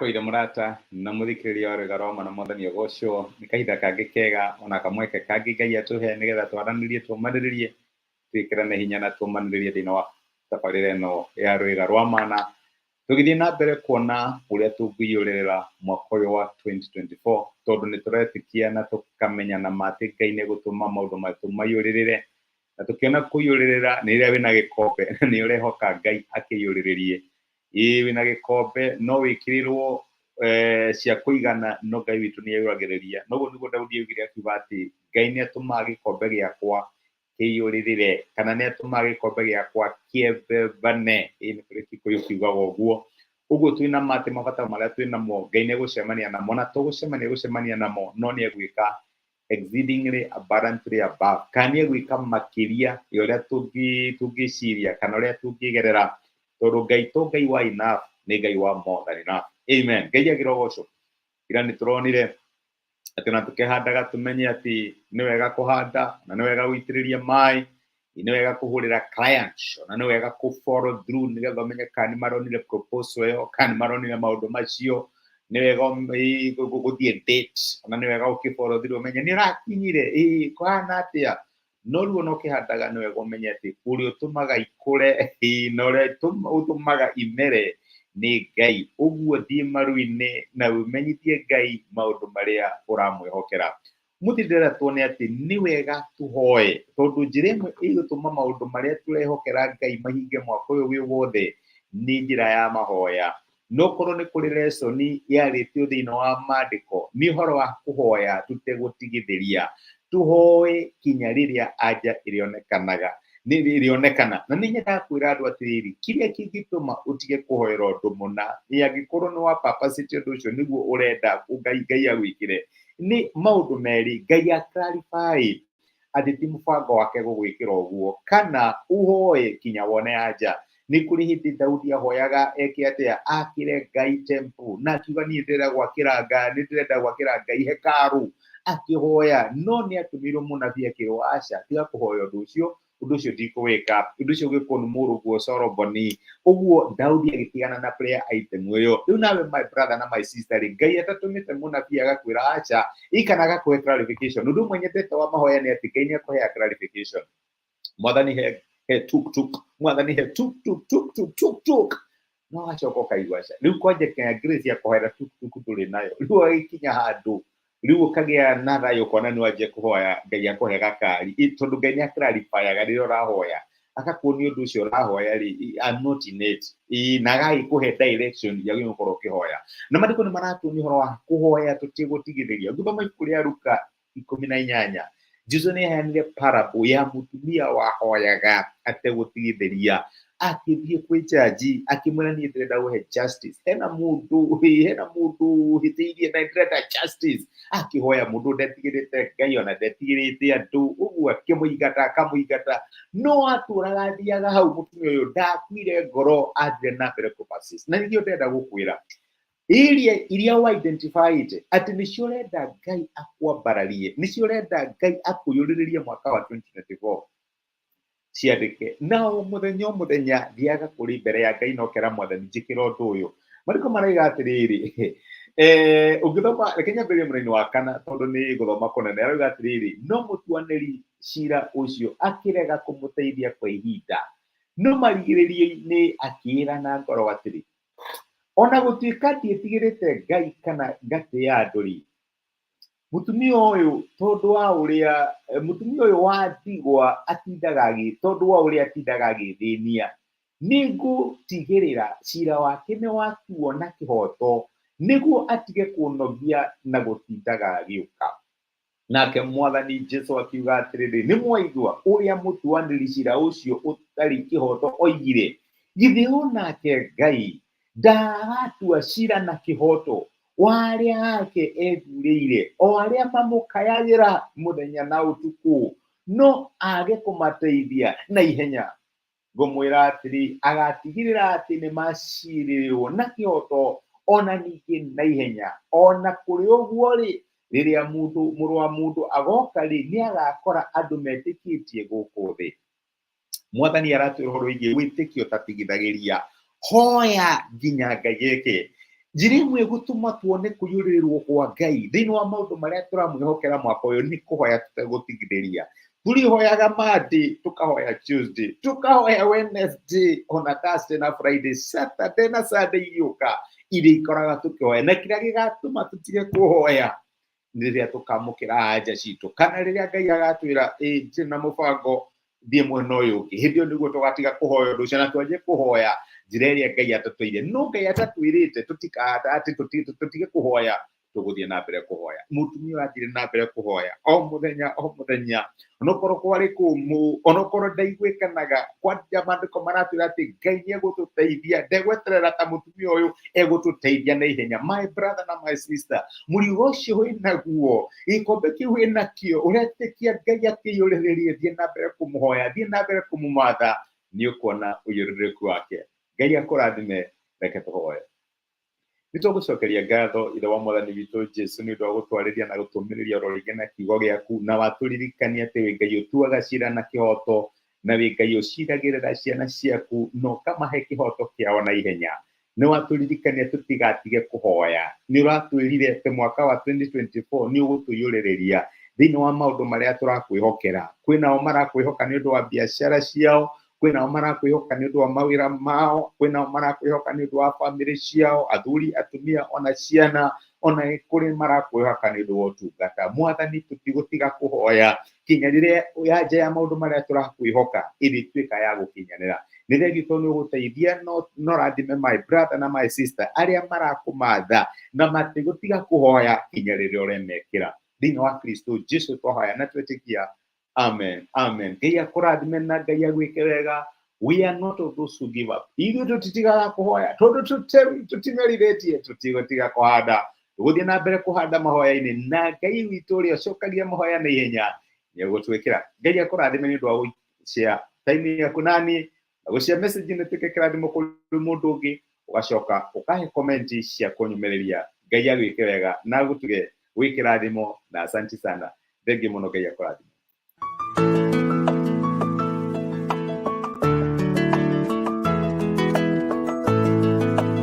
ndakwire murata na muthikiriria ore garoma na mwathani ogocwo ni kahinda kangi kega ona kamweke kangi Ngai atuhe nigetha twaranirie tumaniririe twikirane hinya na tumaniririe thini wa tabarĩra ĩno ya rwĩga rwa mana tugithie na mbere kuona uria tungĩiyũrĩrĩra mwaka ũyũ wa 2024 tondu ni turetikia na tukamenya na mati Ngai ni gutuma maundu maitu maiyũrĩrĩre na tukiona kũiyũrĩrĩra ni rĩrĩa wĩna gĩkombe ni ũrehoka Ngai akĩiyũrĩrĩrie wĩna gĩkombe no wĩkĩrĩrwo cia kũigana no Ngai witũ nĩ aiyũragĩrĩria noguo nĩguo Daudi augire akiuga atĩ Ngai nĩ atũmaga gĩkombe gĩakwa kĩiyũrĩrĩre kana nĩ atũmaga gĩkombe gĩakwa kĩembembane nĩ kũrĩ Gĩkũyũ kiugaga ũguo ũguo twĩna matĩ mabata marĩa twĩnamo Ngai nĩ egũcemania namo na tũgũcemania namo no nĩ egwĩka exceedingly abundantly above kana nĩ egwĩka makĩria ya ũrĩa tũngĩciria kana ũrĩa tũngĩgerera tondũ Ngai to Ngai wa enough nĩ Ngai wa more than enough. Amen. Ngai agĩrogocwo ira nĩ tũronire atĩ ona tũkĩhandaga tũmenye atĩ nĩ wega kũhanda na nĩ wega gũitĩrĩria maĩ nĩ wega kũhũrĩra clients na nĩ wega kũ follow through nĩgetha ũmenye kana nĩ maronire proposal ĩyo kana nĩ maronire maũndũ macio nĩ wega gũthiĩ date ona nĩ wega gũkĩ follow through ũmenye nĩ ũrakinyire kũhana atĩa no rĩu ona ũkĩhandaga nĩ wega ũmenye atĩ ũrĩa ũtũmaga ikũre na ũrĩa ũtũmaga imere nĩ Ngai ũguo thiĩ maru-inĩ na ũmenyithie Ngai maũndũ marĩa ũramwĩhokera mũtindĩra tuone atĩ nĩ wega tũhoe tondũ njĩra ĩmwe ĩgũtũma maũndũ marĩa tũrehokera Ngai mahinge mwaka ũyũ wĩ wothe nĩ njĩra ya mahoya no korwo nĩ kũrĩ lesson yarĩtio thĩinĩ wa maandĩko nĩ ũhoro wa kũhoya tũtegũtigithĩria tuhoe kinya rĩrĩa anja ĩrĩonekana na nĩ nyendaga kwĩra andũ atĩrĩrĩ kĩrĩa kĩngĩtũma ũtige kũhoera ũndũ mũna angĩkorwo nĩ wa purpose ũndũ ũcio nĩguo ũrenda Ngai agwĩkĩre nĩ maũndũ merĩ Ngai a clarify atĩ ti mũbango wake gũgwĩkĩra ũguo kana ũhoe kinya wone anja nĩ kũrĩ hĩndĩ Daudi ahoyaga eke atĩa akĩre Ngai temple na akiuga niĩ ndĩrenda gwakĩra Ngai hekaru akĩhoya no nĩ atũmirwo mũnabii akĩrwo aca tiga kũhoya ũndũ ũcio ndikũwĩka ũndũ ũcio ũgĩkwo nĩ mũrũguo Solomon ũguo Daudi agĩtigana na prayer item ĩyo rĩu nawe my brother na my sister Ngai atatũmĩte mũnabii agakwĩra aca ikana agakũhe clarification ũndũ ũmwe nyendete wa mahoya nĩ atĩ Ngai nĩ akũheaga clarification mwathani he tuk no agacoka ũkaigua aca rĩu kwanja grace ya kũhoera tuk ndũrĩ nayo rĩu agĩkinya handũ rĩu ũkagĩa na thayũ ũkona nĩ wanjia kũhoya Ngai akũhe gakari tondũ Ngai nĩ aclarifyaga rĩrĩa ũrahoya akakuonia ũndũ ũcio ũrahoya I'm not in it na agagĩkũhe direction ya gũkorwo ũkĩhoya na maandĩko nĩ maratuonia ũhoro wa kũhoya tũtegũtigithĩria ngũthoma ibuku rĩa Luka 18 Jesũ nĩ aheanire parable ya mũtumia wahoyaga ategũtigithĩria akĩthiĩ kwĩ jaji akĩmwĩra niĩ ndĩrenda gũhe justice hena mũndũ hĩtĩirie na ndĩrenda justice akĩhoya mũndũ ndetigĩrĩte Ngai ona ndetigĩrĩte andũ ũguo akamũingata no atũraga athiaga hau mũtumia ũyũ ndakuire ngoro athire na mbere kũ-persist na nĩkĩo ndĩrenda gũkwĩra iria identified atĩ nĩcio ũrenda Ngai akwambararie nĩcio ũrenda Ngai akũiyũrĩrĩrie mwaka wa 2024 ciandĩke na mũthenya thiaga kũrĩ mbere ya Ngai nokera mwathani njĩkĩra ũndũ ũyũ maandĩko maraiga atĩrĩrĩ ũngĩthoma reke nyambĩrĩrie mũraini wa 4 tondũ nĩ gũthoma kũnene arauga atĩrĩrĩ no mũtuanĩri cira ũcio akĩrega kũmũteithia kwa ihinda no marigĩrĩrio-inĩ akĩĩra na ngoro atĩrĩ ona gũtuĩka ndiĩtigĩrĩte Ngai kana ngatĩĩa andũ mũtumia ũyũ tondũ wa ũrĩa mũtumia ũyũ watigwa atindaga tondũ wa ũrĩa atindaga agĩthĩnia nĩngũtigĩrĩra cira wake nĩ watuo na kĩhoto nĩguo atige kũnogia na gũtindaga agĩũka nake mwathani Jesũ akiuga atĩrĩrĩ nĩ mwaigua ũrĩa mũtuanĩri cira ũcio ũtarĩ kĩhoto oigire githĩ onake Ngai ndagatua cira na kĩhoto warĩa ake ethurĩire o arĩa mamũkayagĩra mũthenya na ũtukũ no age kũmateithia na ihenya ngũmwĩra atĩrĩ agatigĩrĩra atĩ nĩ macirĩrwo na kĩhoto ona ningĩ na ihenya ona kũrĩ ũguo rĩrĩa mũrũ wa mũndũ agoka nĩ agakora andũ metĩkĩtie gũkũ thĩ mwathani aratwĩra ũhoro wĩgiĩ wĩtĩkio tatigithagĩria hoya nginya Ngai eke njĩra ĩmwe gũtũma tuone kũiyũrĩrĩrwo kwa Ngai thĩinĩ wa maũndũ marĩa tũramwĩhokera mwaka ũyũ nĩ kũhoya tũtegũtigithĩria. Tũrĩhoyaga Monday, tũkahoya Tuesday, tũkahoya Wednesday, ona Thursday na Friday, Saturday na Sunday igĩũka iria ikoraga tũkĩhoya, na kĩrĩa gĩgatũma tũtige kũhoya nĩ rĩrĩa tũkamũkĩra anja citũ, kana rĩrĩa Ngai agatwĩra njĩ na mũbango thiĩ mwena ũyũ ũngĩ, hĩndĩ ĩyo nĩguo tũgatiga kũhoya ũndũ ũcio na twanjie kũhoya njĩra ĩrĩa Ngai atatwĩire. No Ngai atatwĩrĩte tũtikahata atĩ tũtige kũhoya, tũgũthiĩ na mbere kũhoya. Mũtumia athire na mbere kũhoya o mũthenya, onokorwo kwarĩ kũmũ, onokorwo ndaiguĩkanaga, kwanja maandĩko maratwĩra atĩ Ngai nĩegũtũteithia, ndegweterera ta mũtumia ũyũ, egũtũteithia na ihenya. My brother na my sister, mũrigo ũcio wĩnaguo, gĩkombe kĩu wĩnakĩo, ũretĩkia Ngai akĩiyũrĩrĩrie, thiĩ na mbere kũmũhoya, thiĩ na mbere kũmũmatha, nĩ ũkuona ũiyũrĩrĩku wake. Ngai akũrathime, reke tũhoye. Nĩtũgũcokeria ngatho ithe wa mwathani witũ Jesũ nĩ ũndũ wa gũtwarĩria na gũtũmĩrĩria oro rĩngĩ na kiugo gĩaku, na watũririkania atĩ wĩ Ngai ũtuaga cira na kĩhoto, na wĩ Ngai ũciragĩrĩra ciana ciaku na ũkamahe kĩhoto kĩao na ihenya. Nĩ watũririkania tũtigatige kũhoya. Nĩ ũratwĩrire atĩ mwaka wa 2024 nĩ ũgũtũiyũrĩrĩria thĩinĩ wa maũndũ marĩa tũrakwĩhokera. Kwĩnao marakwĩhoka nĩ ũndũ wa biacara ciao, kwĩnao marakwĩhoka nĩ ũndũ wa mawĩra mao, kwĩnao marakwĩhoka nĩ ũndũ wa bamĩrĩ ciao, athuri, atumia, ona ciana, ona kũrĩ marakwĩhoka nĩ ũndũ wa ũtungata. Mwathani, tũtigũtiga kũhoya kinya rĩrĩa anja ya maũndũ marĩa tũrakwĩhoka ĩrĩtuĩka ya gũkinyanĩra. Nĩ thengiũ tondũ nĩ ũgũteithia, no rathime my brother na my sister arĩa marakũmatha na matigũtiga kũhoya kinya rĩrĩa ũremekĩra. Thĩinĩ wa Kristo Jesũ twahoya na twĩtĩkia. Amen. Amen. Ngai akũrathime na Ngai agwĩke wega. We are not of those who give up. Ithuĩ tũtitigaga kũhoya tondũ tũtimerirĩtie, tũtigũtiga kũhanda. Tũgũthiĩ na mbere kũhanda mahoya-inĩ, na Ngai witũ ũrĩa ũcokagia mahoya na ihenya nĩegũtwĩkĩra. Ngai akũrathime nĩ ũndũ wa gũshare time yaku nani, na gũshare message nĩ tuĩke kĩrathimo kũrĩ mũndũ ũngĩ, ũgacoka ũkahe comment cia kũnyũmĩrĩria. Ngai agwĩke wega na agũtuge wĩ kĩrathimo, na asante sana. Thengiũ mũno, Ngai akũrathime.